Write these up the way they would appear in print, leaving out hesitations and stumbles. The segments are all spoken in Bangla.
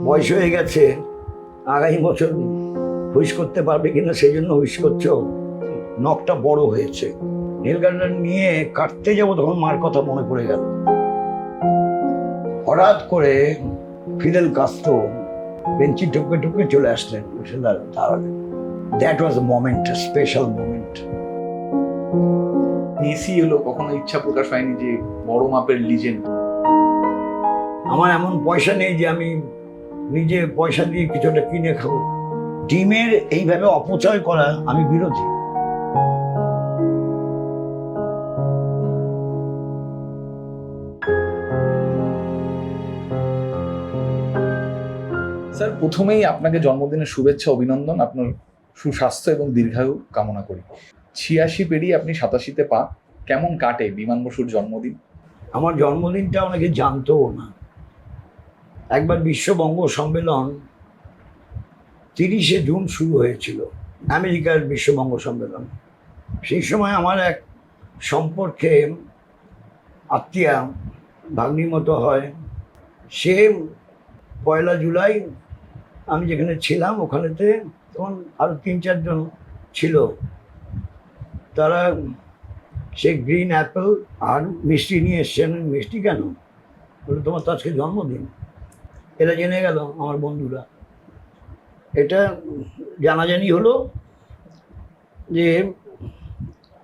বয়স হয়ে গেছে, আগামী বছর হুইশ করতে পারবে কিনা সেই জন্য হুইশ করছো। নখটা বড় হয়েছে, নীল কাটার নিয়ে কাটতে যাবো তখন মার কথা মনে পড়ে গেল। হঠাৎ করে ফিদেল কাস্ত্রো বেঞ্চি টুকে টুকে চলে আসলেন, দাঁড়ালেন। That was a moment, special moment. Messi হলো কখনো ইচ্ছা প্রকাশ হয়নি যে বড় মাপের লিজেন্ড? আমার এমন পয়সা নেই যে আমি নিজে পয়সা দিয়ে কিছু একটা কিনে খাবো। ডিমের এইভাবে অপচয় করা আমি বিরোধী। স্যার, প্রথমেই আপনাকে জন্মদিনের শুভেচ্ছা, অভিনন্দন। আপনার সুস্বাস্থ্য এবং দীর্ঘায়ু কামনা করি। ৮৬ পেরিয়ে আপনি ৮৭-তে পা। কেমন কাটে বিমান বসুর জন্মদিন? আমার জন্মদিনটা অনেকে জানতও না। একবার বিশ্ববঙ্গ সম্মেলন ৩০শে জুন শুরু হয়েছিল, আমেরিকার বিশ্ববঙ্গ সম্মেলন। সেই সময় আমার এক সম্পর্কে আত্মীয়া, ভাগ্নির মতো হয়, সে ১ জুলাই আমি যেখানে ছিলাম ওখানেতে তখন আরও ৩-৪ জন ছিল। তারা সে গ্রিন অ্যাপেল আর মিষ্টি নিয়ে এসছেন। মিষ্টি কেন? বলে তোমার তো আজকে জন্মদিন। এরা জেনে গেল আমার বন্ধুরা। এটা জানাজানি হলো যে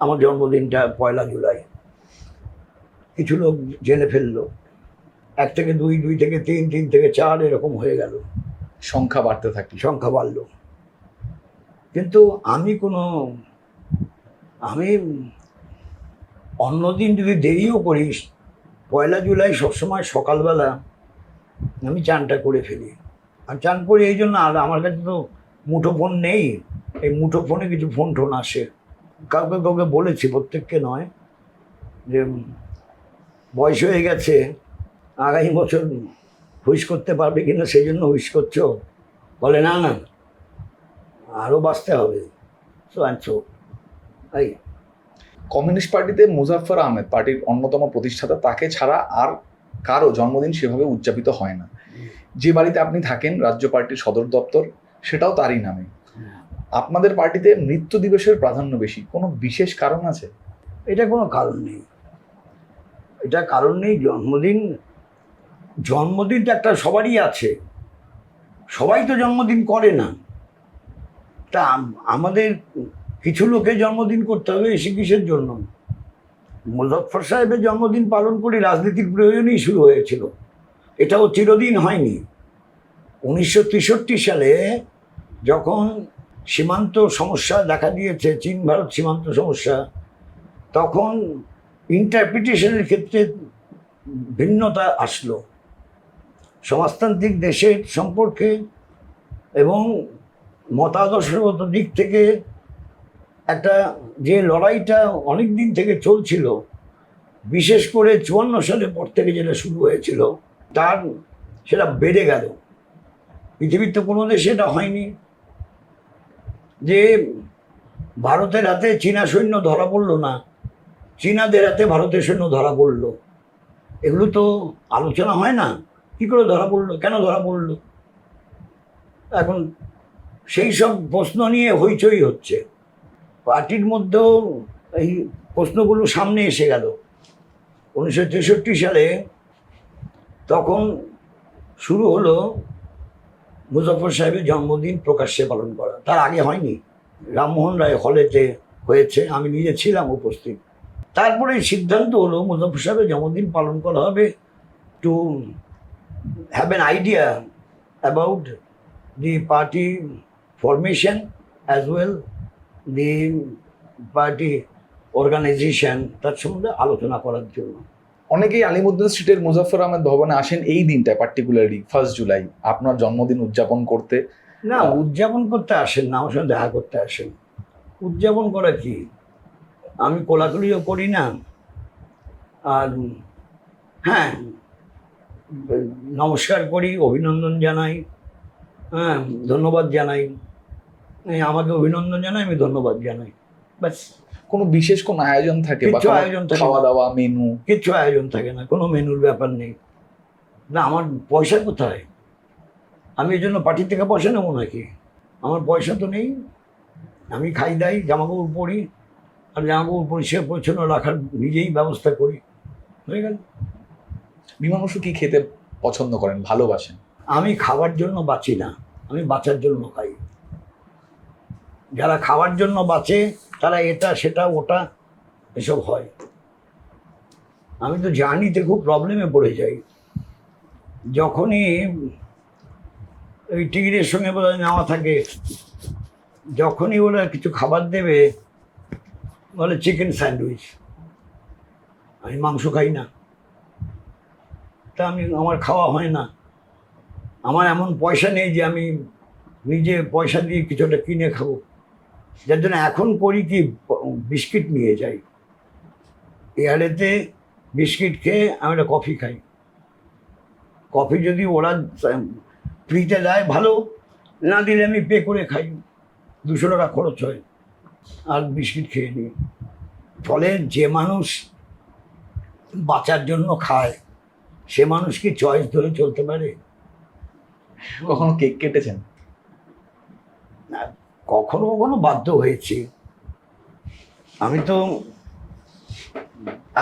আমার জন্মদিনটা ১ জুলাই। কিছু লোক জেনে ফেললো, ১ থেকে ২, ২ থেকে ৩, ৩ থেকে ৪ এরকম হয়ে গেল, সংখ্যা বাড়তে থাকে। সংখ্যা বাড়ল। কিন্তু আমি অন্যদিন যদি দেরিও করিস, ১ জুলাই সবসময় সকালবেলা আমি চানটা করে ফেলি। আর চান করি এই জন্য, আর আমার কাছে তো মুঠোফোন নেই। এই মুঠোফোনে কিছু ফোন টোন আসে। কাউকে কাউকে বলেছি, প্রত্যেককে নয়, যে বয়স হয়ে গেছে, আগামী বছর হুইশ করতে পারবে কিনা সেই জন্য হুইশ করছো। বলে না না, আরও বাঁচতে হবে। সো অ্যান্ড সো এই কমিউনিস্ট পার্টিতে মুজাফফর আহমেদ পার্টির অন্যতম প্রতিষ্ঠাতা, তাকে ছাড়া আর কারো জন্মদিন সেভাবে উদযাপিত হয় না। যে বাড়িতে আপনি থাকেন, রাজ্য পার্টির সদর দপ্তর, সেটাও তারই নামে। আপনাদের পার্টিতে মৃত্যু দিবসের প্রাধান্য বেশি, কোনো বিশেষ কারণ আছে? এটা কোনো কারণ নেই, এটা কারণ নেই। জন্মদিনটা একটা সবারই আছে, সবাই তো জন্মদিন করে না। তা আমাদের কিছু লোকের জন্মদিন করতে হবে, এসে কিসের জন্য? মুজাফফর সাহেবের জন্মদিন পালন করি রাজনীতির প্রয়োজনেই শুরু হয়েছিল, এটাও চিরদিন হয়নি। ১৯৬৩ সালে যখন সীমান্ত সমস্যা দেখা দিয়েছে, চীন ভারত সীমান্ত সমস্যা, তখন ইন্টারপ্রিটেশনের ক্ষেত্রে ভিন্নতা আসলো। সমাজতান্ত্রিক দেশের সম্পর্কে এবং মতাদর্শগত দিক থেকে একটা যে লড়াইটা অনেক দিন থেকে চলছিল, বিশেষ করে ৫৪ সালের পর থেকে যেটা শুরু হয়েছিল, সেটা বেড়ে গেল। পৃথিবীর তো কোনো দেশে এটা হয়নি যে ভারতের হাতে চীনা সৈন্য ধরা পড়লো না, চীনাদের হাতে ভারতের সৈন্য ধরা পড়লো। এগুলো তো আলোচনা হয় না। কী করে ধরা পড়লো, কেন ধরা পড়লো? এখন সেই সব প্রশ্ন নিয়ে হইচই হচ্ছে। পার্টির মধ্যেও এই প্রশ্নগুলো সামনে এসে গেল। ১৯৬৩ সালে তখন শুরু হলো মুজাফফর সাহেবের জন্মদিন প্রকাশ্যে পালন করা। তার আগে হয়নি, রামমোহন রায় হলেতে হয়েছে, আমি নিজে ছিলাম উপস্থিত। তারপরে সিদ্ধান্ত হলো মুজাফফর সাহেবের জন্মদিন পালন করা হবে to have an idea about the party formation as well the party organization, তার সম্বন্ধে আলোচনা করার জন্য। অনেকেই আলিমুদ্দিন স্ট্রিটের মুজাফফর আহমেদ ভবনে আসেন এই দিনটায়, পার্টিকুলারলি 1 জুলাই আপনার জন্মদিন উদযাপন করতে। না, উদযাপন করতে আসেন না, আমার সঙ্গে দেখা করতে আসেন। উদযাপন করা কি, আমি কোলাকুলিও করি না। আর হ্যাঁ, নমস্কার করি, অভিনন্দন জানাই, হ্যাঁ ধন্যবাদ জানাই। আমাকে অভিনন্দন জানাই, আমি ধন্যবাদ জানাই, ব্যাস। কোনো বিশেষ কোনো আয়োজন থাকে? কিচ্ছু আয়োজন থাকে না। খাওয়া দাওয়া, মেনু? কিচ্ছু আয়োজন থাকে না, কোনো মেনুর ব্যাপার নেই। না, আমার পয়সা কোথায়? আমি এই জন্য পার্টি থেকে পয়সা নেবো নাকি? আমার পয়সা তো নেই, আমি খাই দাই, জামাকাপড় পরি, আর জামাকাপড় পরিষ্কার পরিচ্ছন্ন রাখার নিজেই ব্যবস্থা করি, হয়ে গেল। বিমান বসু কি খেতে পছন্দ করেন, ভালোবাসেন? আমি খাওয়ার জন্য বাঁচি না, আমি বাঁচার জন্য খাই। যারা খাওয়ার জন্য বাঁচে তারা এটা সেটা ওটা এসব হয়। আমি তো জার্নিতে খুব প্রবলেমে পড়ে যাই। যখনই ওই টিকিটের সঙ্গে বোধহয় নেওয়া থাকে, যখনই ওরা কিছু খাবার দেবে বলে চিকেন স্যান্ডউইচ, আমি মাংস খাই না, তা আমার খাওয়া হয় না। আমার এমন পয়সা নেই যে আমি নিজে পয়সা দিয়ে কিছু একটা কিনে খাবো, যার জন্য এখন করি কি, বিস্কিট নিয়ে যাই, এয়ারেতে বিস্কিট খেয়ে আমি একটা কফি খাই। কফি যদি ওরা ফ্রিতে দেয় ভালো, না দিলে আমি পে করে খাই, 200 টাকা খরচ হয়, আর বিস্কিট খেয়ে নিই। ফলে যে মানুষ বাঁচার জন্য খায় সে মানুষ কি চয়েস ধরে চলতে পারে? কখনো কেক কেটেছেন? না, কখনো কখনো বাধ্য হয়েছি। আমি তো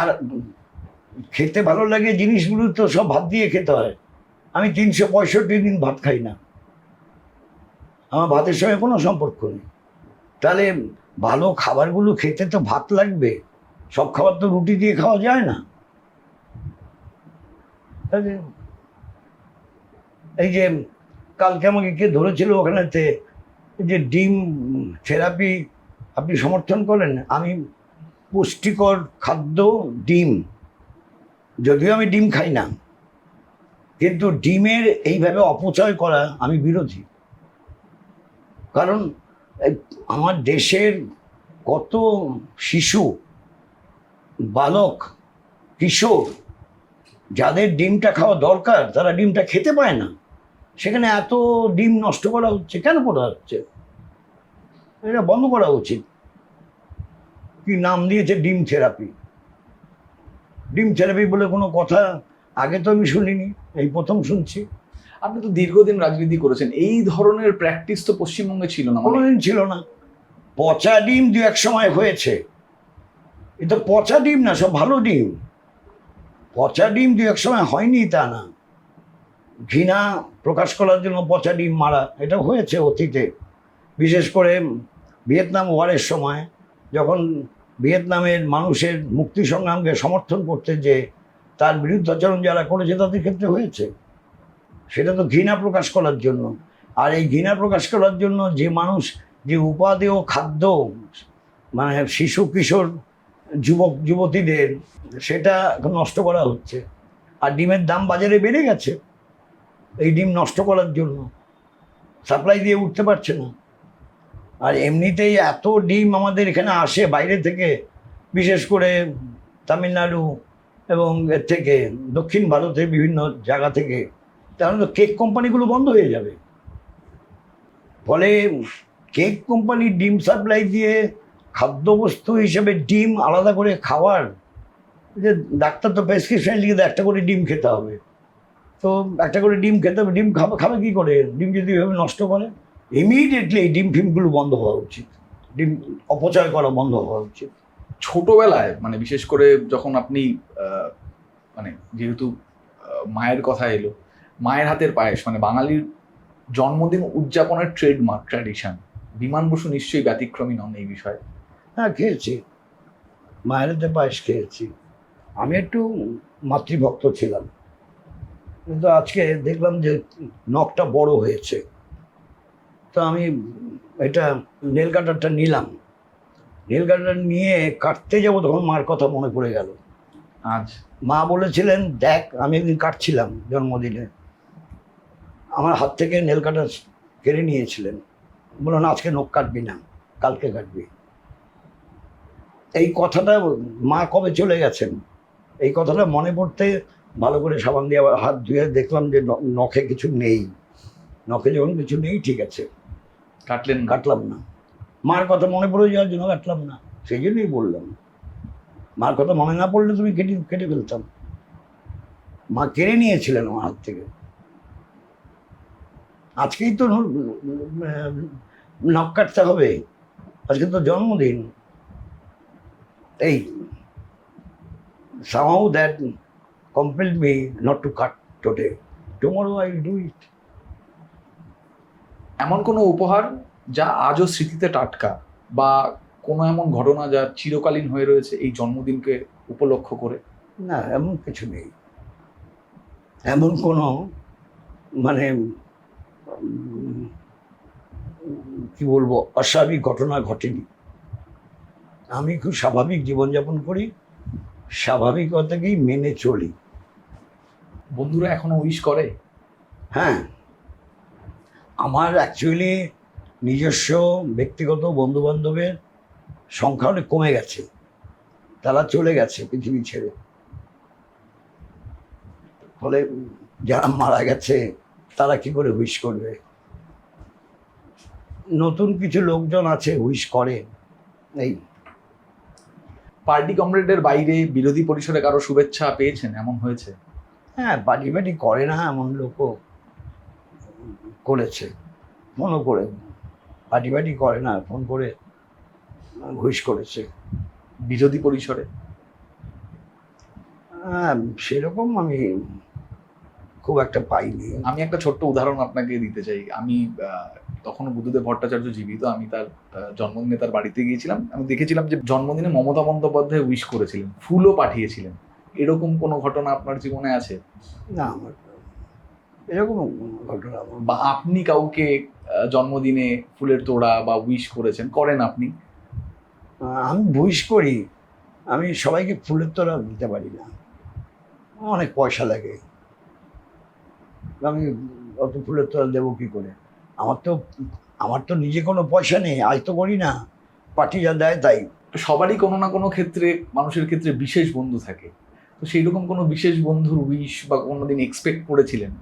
আর খেতে ভালো লাগে জিনিসগুলো তো সব ভাত দিয়ে খেতে হয়। আমি 365 দিন ভাত খাই না, আমার ভাতের সঙ্গে কোনো সম্পর্ক নেই। তাহলে ভালো খাবারগুলো খেতে তো ভাত লাগবে, সব খাবার তো রুটি দিয়ে খাওয়া যায় না। তাহলে এই যে কালকে আমাকে কে ধরেছিল ওখানেতে, যে ডিম থেরাপি আপনি সমর্থন করেন, আমি পুষ্টিকর খাদ্য ডিম, যদিও আমি ডিম খাই না, কিন্তু ডিমের এইভাবে অপচয় করা আমি বিরোধী। কারণ আমার দেশের কত শিশু, বালক, কিশোর যাদের ডিমটা খাওয়া দরকার তারা ডিমটা খেতে পায় না, সেখানে এত ডিম নষ্ট করা হচ্ছে। কেন করা হচ্ছে? এটা বন্ধ করা উচিত। কি নাম দিয়েছে ডিম থেরাপি? ডিম থেরাপি বলে কোনো কথা আগে তো আমি শুনিনি, এই প্রথম শুনছি। আপনি তো দীর্ঘদিন রাজনীতি করেছেন, এই ধরনের প্র্যাকটিস তো পশ্চিমবঙ্গে ছিল না। কোনোদিন ছিল না। পচা ডিম দু এক সময় হয়েছে, এ তো পচা ডিম না, সব ভালো ডিম। পচা ডিম দু এক সময় হয়নি তা না, ঘৃণা প্রকাশ করার জন্য পচা ডিম মারা, এটা হয়েছে অতীতে। বিশেষ করে ভিয়েতনাম ওয়ারের সময়, যখন ভিয়েতনামের মানুষের মুক্তি সংগ্রামকে সমর্থন করতে যে তার বিরুদ্ধাচরণ যারা করেছে তাদের ক্ষেত্রে হয়েছে। সেটা তো ঘৃণা প্রকাশ করার জন্য। আর এই ঘৃণা প্রকাশ করার জন্য যে মানুষ, যে উপাদেয় খাদ্য মানে শিশু কিশোর যুবক যুবতীদের, সেটা এখন নষ্ট করা হচ্ছে। আর ডিমের দাম বাজারে বেড়ে গেছে এই ডিম নষ্ট করার জন্য, সাপ্লাই দিয়ে উঠতে পারছে না। আর এমনিতেই এত ডিম আমাদের এখানে আসে বাইরে থেকে, বিশেষ করে তামিলনাড়ু এবং এর থেকে দক্ষিণ ভারতের বিভিন্ন জায়গা থেকে, তাহলে তো কেক কোম্পানিগুলো বন্ধ হয়ে যাবে। ফলে কেক কোম্পানির ডিম সাপ্লাই দিয়ে খাদ্যবস্তু হিসেবে ডিম আলাদা করে খাওয়ার, যে ডাক্তার তো প্রেসক্রিপশন লিখে দেয় একটা করে ডিম খেতে হবে, তো একটা করে ডিম খেতে হবে। ডিম খাবে কী করে? ডিম যদি এভাবে নষ্ট করে, ইমিডিয়েটলি এই ডিম ফিমগুলো বন্ধ হওয়া উচিত, ডিম অপচয় করা বন্ধ হওয়া উচিত। ছোটবেলায় মানে বিশেষ করে যখন আপনি মানে যেহেতু মায়ের কথা এলো, মায়ের হাতের পায়েস মানে বাঙালির জন্মদিন উদযাপনের ট্রেডমার্ক ট্র্যাডিশন, বিমান বসু নিশ্চয়ই ব্যতিক্রমী নন এই বিষয়ে। হ্যাঁ, খেয়েছি, মায়ের হাতে পায়েস খেয়েছি। আমি একটু মাতৃভক্ত ছিলাম, কিন্তু আজকে দেখলাম যে নখটা বড় হয়েছে, তো আমি এটা নেল কাটারটা নিলাম। নেল কাটার নিয়ে কাটতে যাবো তখন মার কথা মনে পড়ে গেল। আজ মা বলেছিলেন, দেখ আমি একদিন কাটছিলাম জন্মদিনে, আমার হাত থেকে নেল কাটার কেড়ে নিয়েছিলেন, বললেন আজকে নখ কাটবি না, কালকে কাটবি। এই কথাটা, মা কবে চলে গেছেন, এই কথাটা মনে পড়তে ভালো করে সাবান দিয়ে আবার হাত ধুয়ে দেখলাম যে নখে কিছু নেই। নখে যখন কিছু নেই, ঠিক আছে, কাটলাম না। মার কথা মনে পড়ে যাওয়ার জন্য কাটলাম না, সেই জন্যই বললাম। মার কথা মনে না পড়লে তুমি কেটে ফেলতাম। মা কেড়ে নিয়েছিলেন আমার হাত থেকে। আজকেই তো নখ কাটতে হবে, আজকে তো জন্মদিন। এই somehow that compelled me not to cut today. Tomorrow I will do it. এমন কোনো উপহার যা আজও স্মৃতিতে টাটকা, বা কোনো এমন ঘটনা যা চিরকালীন হয়ে রয়েছে এই জন্মদিনকে উপলক্ষ করে? না, এমন কিছু নেই। এমন কোনো মানে কি বলবো, অস্বাভাবিক ঘটনা ঘটেনি। আমি খুব স্বাভাবিক জীবনযাপন করি, স্বাভাবিকতাকেই মেনে চলি। বন্ধুরা এখনো উইশ করে? হ্যাঁ, আমার অ্যাকচুয়ালি নিজস্ব ব্যক্তিগত বন্ধুবান্ধবের সংখ্যা অনেক কমে গেছে, তারা চলে গেছে পৃথিবী ছেড়ে। ফলে যারা মারা গেছে তারা কি করে উইশ করবে? নতুন কিছু লোকজন আছে উইশ করে। এই পার্টি কমরেডের বাইরে বিরোধী পরিসরে কারো শুভেচ্ছা পেয়েছেন, এমন হয়েছে? হ্যাঁ, পার্টি পার্টি করে না এমন লোকও করেছে, ফোনও করে। পার্টি পার্টি করে না, ফোন করে উইশ করেছে। বিরোধী পরিসরে? হ্যাঁ, সেরকম আমি খুব একটা পাইনি। আমি একটা ছোট্ট উদাহরণ আপনাকে দিতে চাই। আমি তখনও বুদ্ধদেব ভট্টাচার্য জীবিত, আমি তার জন্মদিনে তার বাড়িতে গিয়েছিলাম। আমি দেখেছিলাম যে জন্মদিনে মমতা বন্দ্যোপাধ্যায় উইশ করেছিলেন, ফুলও পাঠিয়েছিলেন। এরকম কোনো ঘটনা আপনার জীবনে আছে? না, আমার এরকম ঘটনা আমার বা আপনি কাউকে জন্মদিনে ফুলের তোড়া বা উইশ করেন আপনি? আমি উইশ করি, আমি সবাইকে ফুলের তোড়া দিতে পারি না, অনেক পয়সা লাগে। আমি অত ফুলের তোড়া দেবো কী করে? আমার তো নিজে কোনো পয়সা নেই, আজ তো করি না, পার্টি যা দেয় তাই। সবারই কোনো না কোনো ক্ষেত্রে, মানুষের ক্ষেত্রে বিশেষ বন্ধু থাকে, তো সেই রকম কোনো বিশেষ বন্ধুর উইশ বা কোনোদিন এক্সপেক্ট করেছিলেন?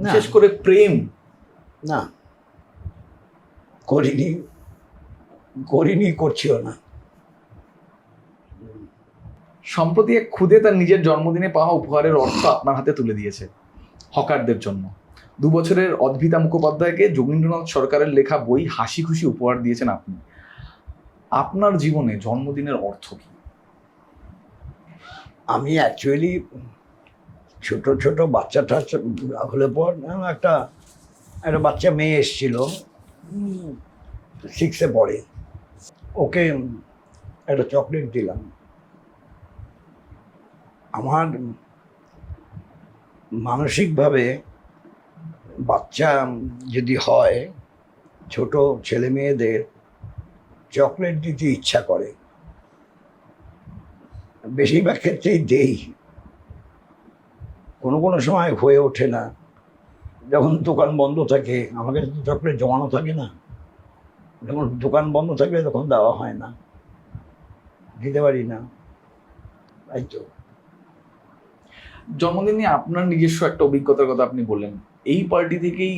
না, বিশেষ করে প্রেম? না, করিনি, করছিও না। সম্প্রতি এক খুদে তার নিজের জন্মদিনে পাওয়া উপহারের অর্থ আপনার হাতে তুলে দিয়েছে হকারদের জন্য। 2 বছরের অদ্ভিতা মুখোপাধ্যায়কে যোগীন্দ্রনাথ সরকারের লেখা বই হাসি খুশি উপহার দিয়েছেন আপনি। আপনার জীবনে জন্মদিনের অর্থ কি? আমি অ্যাকচুয়ালি ছোট ছোট বাচ্চা টাচ্চা হলে পর একটা বাচ্চা মেয়ে এসেছিল, 6-এ পড়ে, ওকে একটা চকলেট দিলাম। আমার মানসিকভাবে বাচ্চা যদি হয়, ছোট ছেলে মেয়েদের চকলেট দিতে ইচ্ছা করে, বেশিরভাগ ক্ষেত্রেই দেই, কোনো সময় হয়ে ওঠে না। যখন দোকান বন্ধ থাকে, আমার কাছে তো চকলেট জমানো থাকে না, যখন দোকান বন্ধ থাকলে তখন দেওয়া হয় না, দিতে পারি না, তাই তো। জন্মদিন নিয়ে আপনার নিজস্ব একটা অভিজ্ঞতার কথা আপনি বললেন। এই পার্টি থেকেই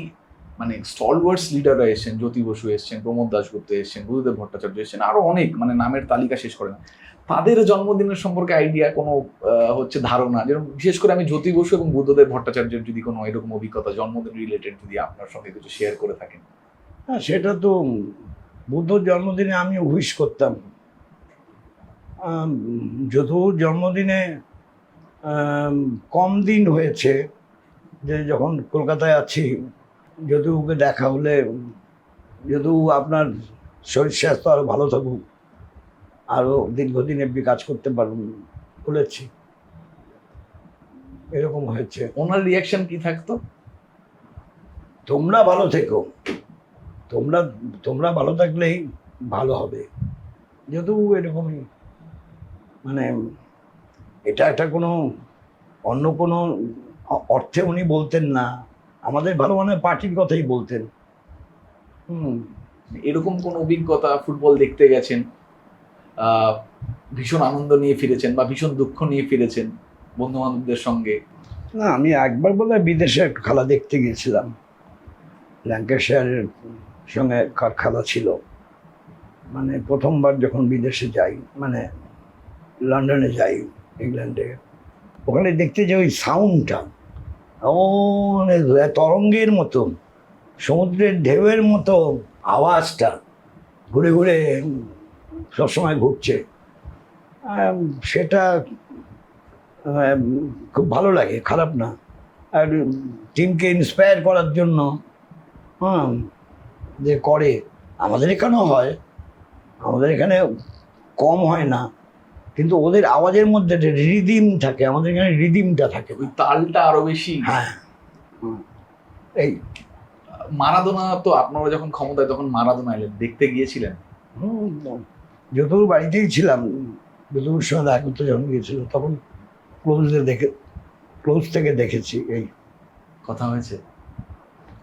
মানে স্টলওয়ার্ডস লিডাররা এসেছেন, জ্যোতি বসু এসেছেন, প্রমোদ দাশগুপ্ত এসেছেন, বুদ্ধদেব ভট্টাচার্য এসেছেন, আরো অনেক, মানে নামের তালিকা শেষ করে না। তাদের জন্মদিনের সম্পর্কে আইডিয়া কোনো ধারণা, যেরকম বিশেষ করে আমি জ্যোতি বসু এবং বুদ্ধদেব ভট্টাচার্যের যদি কোনো এরকম অভিজ্ঞতা জন্মদিন রিলেটেড যদি আপনার সঙ্গে কিছু শেয়ার করে থাকেন। হ্যাঁ, সেটা তো বুদ্ধর জন্মদিনে আমি উইশ করতাম। যদুর জন্মদিনে কম দিন হয়েছে, যে যখন কলকাতায় আছি, যদুকে দেখা হলে, যদু আপনার শরীর স্বাস্থ্য আরও ভালো থাকুক, আরও দীর্ঘদিন এমনি কাজ করতে পারুন বলেছি, এরকম হয়েছে। ওনার রিয়াকশন কি থাকতো? তোমরা ভালো থেকো, তোমরা ভালো থাকলেই ভালো হবে। যদু এরকমই, মানে এটা একটা কোনো অন্য কোনো অর্থে উনি বলতেন না, আমাদের ভালো মানে পার্টির কথাই বলতেন। এরকম কোন অভিজ্ঞতা, ফুটবল দেখতে গেছেন, ভীষণ আনন্দ নিয়ে ফিরেছেন বা ভীষণ দুঃখ নিয়ে ফিরেছেন বন্ধু বান্ধবদের সঙ্গে? না, আমি একবার বোধহয় বিদেশে খেলা দেখতে গিয়েছিলাম, ল্যাঙ্কাশায়ারের সঙ্গে খেলা ছিল, মানে প্রথমবার যখন বিদেশে যাই, মানে লন্ডনে যাই, ইংল্যান্ডে, ওখানে দেখতে যে ওই সাউন্ডটা তরঙ্গের মতো সমুদ্রের ঢেউয়ের মতো আওয়াজটা ঘুরে ঘুরে সবসময় ঘুরছে, সেটা খুব ভালো লাগে, খারাপ না। আর টিমকে ইন্সপায়ার করার জন্য যে করে, আমাদের এখানেও হয়, আমাদের এখানে কম হয় না, কিন্তু ওদের আওয়াজের মধ্যে রিদিম থাকে, আমাদের এখানে রিদিমটা থাকে ওই তালটা আরো বেশি। হ্যাঁ, এই মারাদোনা তো আপনারা যখন ক্ষমতায় তখন মারাদোনা এলেন, দেখতে গিয়েছিলেন? যতদূর বাড়িতেই ছিলাম, যতদূর সময় দেখা করতে যখন গিয়েছিল তখন ক্লোজ থেকে দেখেছি। এই কথা হয়েছে?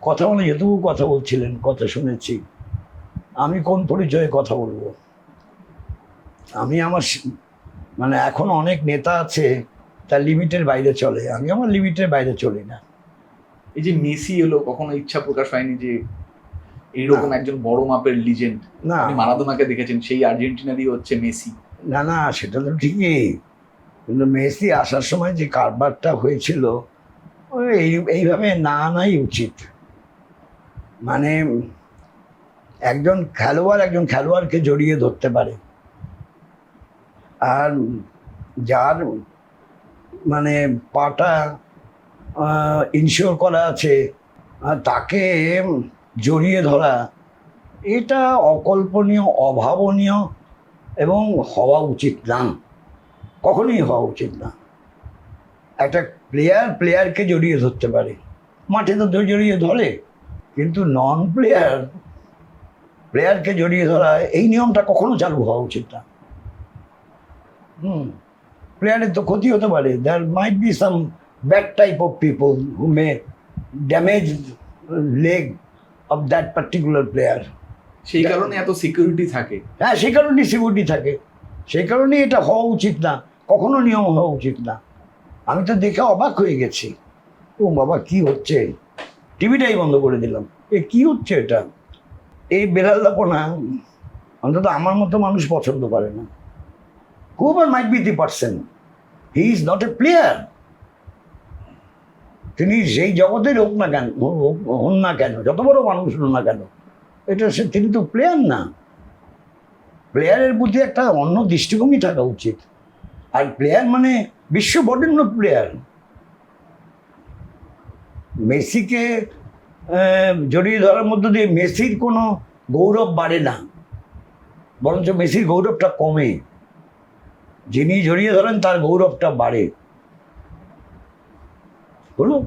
কথা মানে যতটুকু কথা বলছিলেন, কথা শুনেছি। আমি কোন পরিচয়ে কথা বলবো? আমি আমার মানে এখন অনেক নেতা আছে তার লিমিটের বাইরে চলে, আমি আমার লিমিটের বাইরে চলি না। এই যে মেসি এলো, কখনো ইচ্ছা প্রকাশ হয়নি যে এইরকম একজন বড় মাপের লিজেন্ড? না, আপনি মারাদোনাকে দেখেছেন, সেই আর্জেন্টিনারই হচ্ছে মেসি। না না, সেটা তো ঠিকই, কিন্তু মেসি আসার সময় যে কারবারটা হয়েছিল এইভাবে না আনাই উচিত। মানে একজন খেলোয়াড়কে জড়িয়ে ধরতে পারে, আর যার মানে পাটা ইনশিওর করা আছে তাকে জড়িয়ে ধরা, এটা অকল্পনীয়, অভাবনীয় এবং হওয়া উচিত না, কখনোই হওয়া উচিত না। একটা প্লেয়ারকে জড়িয়ে ধরতে পারে, মাঠে তো জড়িয়ে ধরে, কিন্তু নন প্লেয়ারকে জড়িয়ে ধরা, এই নিয়মটা কখনো চালু হওয়া উচিত না। প্লেয়ারের তো ক্ষতি হতে পারে, there might be some bad type of people who may damage leg of that particular player. সেই কারণে এত সিকিউরিটি থাকে। হ্যাঁ, সেই কারণেই সিকিউরিটি থাকে, সেই কারণেই এটা হওয়া উচিত না, কখনো নিয়ম হওয়া উচিত না। আমি তো দেখে অবাক হয়ে গেছি, ও বাবা কি হচ্ছে, টিভিটাই বন্ধ করে দিলাম, কি হচ্ছে এটা? এই বেলাল্লাপনা অন্তত আমার মতো মানুষ পছন্দ করে না। whoever might be the person, he is not a player. তিনি সেই জগতের হন না কেন, যত বড় মানুষ হন না কেন, তিনি তো প্লেয়ার না। প্লেয়ারের প্রতি একটা অন্য দৃষ্টিভঙ্গি থাকা উচিত। আর প্লেয়ার মানে বিশ্ববরেণ্য প্লেয়ার। মেসিকে জড়িয়ে ধরার মধ্য দিয়ে মেসির কোনো গৌরব বাড়ে না, বরঞ্চ মেসির গৌরবটা কমে। যিনি জড়িয়ে ধরেন তার গৌরবটা বাড়ে। বলুন,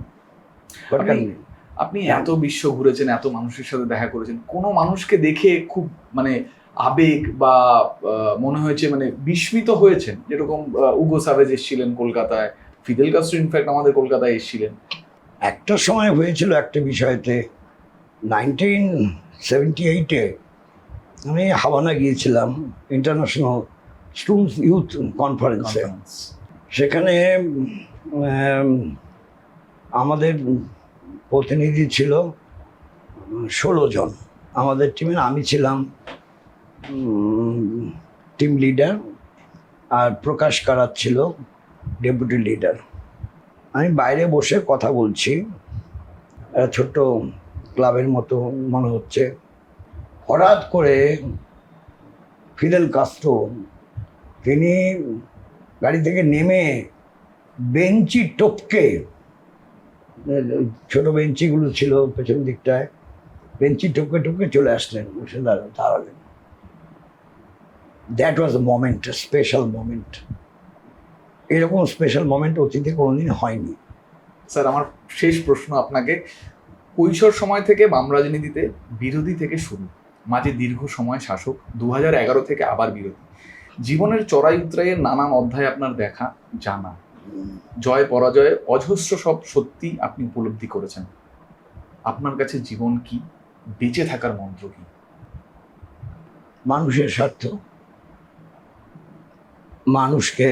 আপনি এত বিশ্ব ঘুরেছেন, এত মানুষের সাথে দেখা করেছেন, কোনো মানুষকে দেখে খুব মানে আবেগ বা মনে হয়েছে মানে বিস্মিত হয়েছেন? যেরকম উগো সাভেজ এসেছিলেন কলকাতায়, ফিদেল কাস্ট্রো ইনফ্যাক্ট আমাদের কলকাতায় এসেছিলেন। একটা সময় হয়েছিল একটা বিষয়তে, 1978-এ আমি হাভানা গিয়েছিলাম ইন্টারন্যাশনাল স্টুডেন্টস ইউথ কনফারেন্সে। সেখানে আমাদের প্রতিনিধি ছিল 16 জন। আমাদের টিমের আমি ছিলাম টিম লিডার, আর প্রকাশ কারাত ছিল ডেপুটি লিডার। আমি বাইরে বসে কথা বলছি, ছোট্ট ক্লাবের মতো মনে হচ্ছে। হঠাৎ করে ফিদেল কাস্ট্রো তিনি গাড়ি থেকে নেমে বেঞ্চি টপকে, ছোট বেঞ্চিগুলো ছিল পেছন দিকটায়, বেঞ্চি টপকে টপকে চলে আসলেন, বসে দাঁড়ালেন। That was a moment, special moment. এরকম স্পেশাল মোমেন্ট অতীতে কোনোদিন হয়নি। স্যার, আমার শেষ প্রশ্ন আপনাকে। কৈশোর সময় থেকে বাম রাজনীতিতে বিরোধী থেকে শুরু, মাঝে দীর্ঘ সময় শাসক, 2011 থেকে আবার বিরোধী, জীবনের চড়াই উতরাইয়ের নানান অধ্যায় আপনার দেখা জানা, জয় পরাজয়ে অজস্র সব সত্যি আপনি উপলব্ধি করেছেন। আপনার কাছে জীবন কি, বেঁচে থাকার মন্ত্র কি? মানুষের স্বার্থ, মানুষকে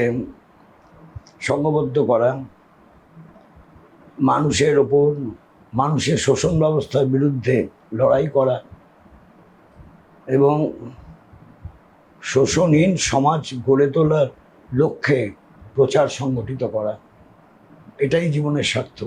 সংঘবদ্ধ করা, মানুষের ওপর মানুষের শোষণ ব্যবস্থার বিরুদ্ধে লড়াই করা এবং শোষণহীন সমাজ গড়ে তোলার লক্ষ্যে প্রচার সংগঠিত করা, এটাই জীবনের স্বার্থ।